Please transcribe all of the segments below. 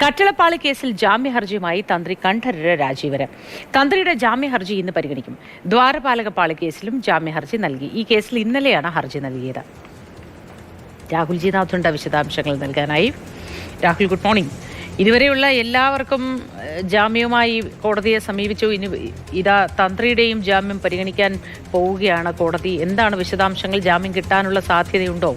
കട്ടളപ്പാളി കേസിൽ ജാമ്യഹർജിയുമായി തന്ത്രി കണ്ഠരര് രാജീവര്. തന്ത്രിയുടെ ജാമ്യഹർജി ഇന്ന് പരിഗണിക്കും. ദ്വാരപാലകപ്പാളി കേസിലും ജാമ്യഹർജി നൽകി. ഈ കേസിൽ ഇന്നലെയാണ് ഹർജി നൽകിയത്. രാഹുൽ ജി നാഥുണ്ട് വിശദാംശങ്ങൾ നൽകാനായി. Rahul, good morning. ഇതുവരെയുള്ള എല്ലാവർക്കും ജാമ്യവുമായി കോടതിയെ സമീപിച്ചു. ഇനി ഇതാ തന്ത്രിയുടെയും ജാമ്യം പരിഗണിക്കാൻ പോവുകയാണ് കോടതി. എന്താണ് വിശദാംശങ്ങൾ? ജാമ്യം കിട്ടാനുള്ള സാധ്യതയുണ്ടോ?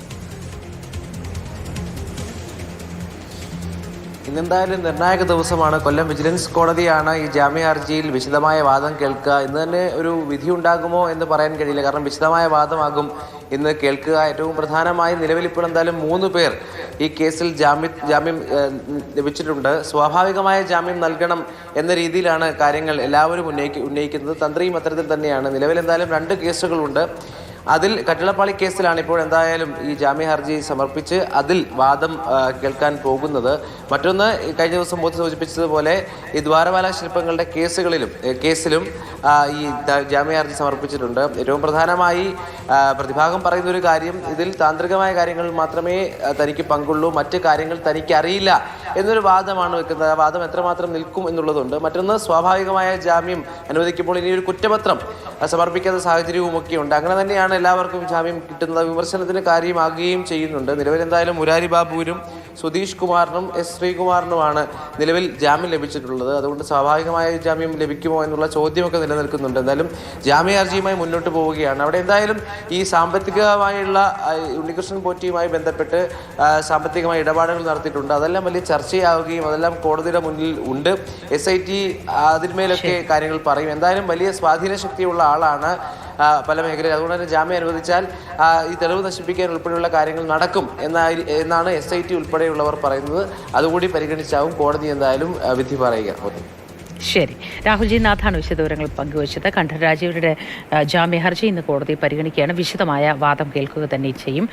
ഇന്നെന്തായാലും നിർണായക ദിവസമാണ്. കൊല്ലം വിജിലൻസ് കോടതിയാണ് ഈ ജാമ്യ ഹർജിയിൽ വിശദമായ വാദം കേൾക്കുക. ഇന്ന് തന്നെ ഒരു വിധി ഉണ്ടാകുമോ എന്ന് പറയാൻ കഴിയില്ല. കാരണം വിശദമായ വാദമാകും ഇന്ന് കേൾക്കുക. ഏറ്റവും പ്രധാനമായി നിലവിൽ ഇപ്പോൾ എന്തായാലും 3 പേർ ഈ കേസിൽ ജാമ്യം ലഭിച്ചിട്ടുണ്ട്. സ്വാഭാവികമായ ജാമ്യം നൽകണം എന്ന രീതിയിലാണ് കാര്യങ്ങൾ എല്ലാവരും ഉന്നയിക്കുന്നത്. തന്ത്രിയും അത്തരത്തിൽ തന്നെയാണ്. നിലവിൽ എന്തായാലും 2 കേസുകളുണ്ട്. അതിൽ കട്ടളപ്പാളി കേസിലാണ് ഇപ്പോൾ എന്തായാലും ഈ ജാമ്യ ഹർജി സമർപ്പിച്ച് അതിൽ വാദം കേൾക്കാൻ പോകുന്നത്. മറ്റൊന്ന്, കഴിഞ്ഞ ദിവസം മോദി സൂചിപ്പിച്ചതുപോലെ ഈ ദ്വാരപാലക ശില്പങ്ങളുടെ കേസിലും ഈ ജാമ്യ ഹർജി സമർപ്പിച്ചിട്ടുണ്ട്. ഏറ്റവും പ്രധാനമായി പ്രതിഭാഗം പറയുന്നൊരു കാര്യം, ഇതിൽ താന്ത്രികമായ കാര്യങ്ങളിൽ മാത്രമേ തനിക്ക് പങ്കുള്ളൂ, മറ്റ് കാര്യങ്ങൾ തനിക്ക് അറിയില്ല എന്നൊരു വാദമാണ് വെക്കുന്നത്. ആ വാദം എത്രമാത്രം നിൽക്കും എന്നുള്ളതുണ്ട്. മറ്റൊന്ന്, സ്വാഭാവികമായ ജാമ്യം അനുവദിക്കുമ്പോൾ ഇനിയൊരു കുറ്റപത്രം സമർപ്പിക്കാത്ത സാഹചര്യവുമൊക്കെ ഉണ്ട്. അങ്ങനെ തന്നെയാണ് എല്ലാവർക്കും ജാമ്യം കിട്ടുന്നത്. വിമർശനത്തിന് കാര്യമാകുകയും ചെയ്യുന്നുണ്ട്. നിലവിൽ എന്തായാലും മുരാരി ബാബുവിനും സുധീഷ് കുമാറിനും എസ് ശ്രീകുമാറിനുമാണ് നിലവിൽ ജാമ്യം ലഭിച്ചിട്ടുള്ളത്. അതുകൊണ്ട് സ്വാഭാവികമായ ജാമ്യം ലഭിക്കുമോ എന്നുള്ള ചോദ്യമൊക്കെ നിലനിൽക്കുന്നുണ്ട്. എന്തായാലും ജാമ്യ ഹർജിയുമായി മുന്നോട്ട് പോവുകയാണ്. അവിടെ എന്തായാലും ഈ സാമ്പത്തികമായുള്ള ഉണ്ണികൃഷ്ണൻ പോറ്റിയുമായി ബന്ധപ്പെട്ട് സാമ്പത്തികമായ ഇടപാടുകൾ നടത്തിയിട്ടുണ്ട്. അതെല്ലാം വലിയ ചർച്ചയാവുകയും അതെല്ലാം കോടതിയുടെ മുന്നിൽ ഉണ്ട്. SIT അതിന്മേലൊക്കെ കാര്യങ്ങൾ പറയും. എന്തായാലും വലിയ സ്വാധീന ശക്തിയുള്ള ആളാണ് പല മേഖലയിൽ. അതുകൊണ്ട് തന്നെ ജാമ്യം അനുവദിച്ചാൽ ഈ തെളിവ് നശിപ്പിക്കാൻ ഉൾപ്പെടെയുള്ള കാര്യങ്ങൾ നടക്കും എന്നാണ് SIT ഉൾപ്പെടെയുള്ളവർ പറയുന്നത്. അതുകൂടി പരിഗണിച്ചാവും കോടതി എന്തായാലും വിധി പറയുക. ശരി, രാഹുൽ ജി നാഥാണ് വിശദവിവരങ്ങൾ പങ്കുവച്ചത്. കണ്ഠരര് രാജീവരുടെ ജാമ്യ ഹർജി ഇന്ന് കോടതി പരിഗണിക്കുകയാണ്. വിശദമായ വാദം കേൾക്കുക തന്നെ ചെയ്യും.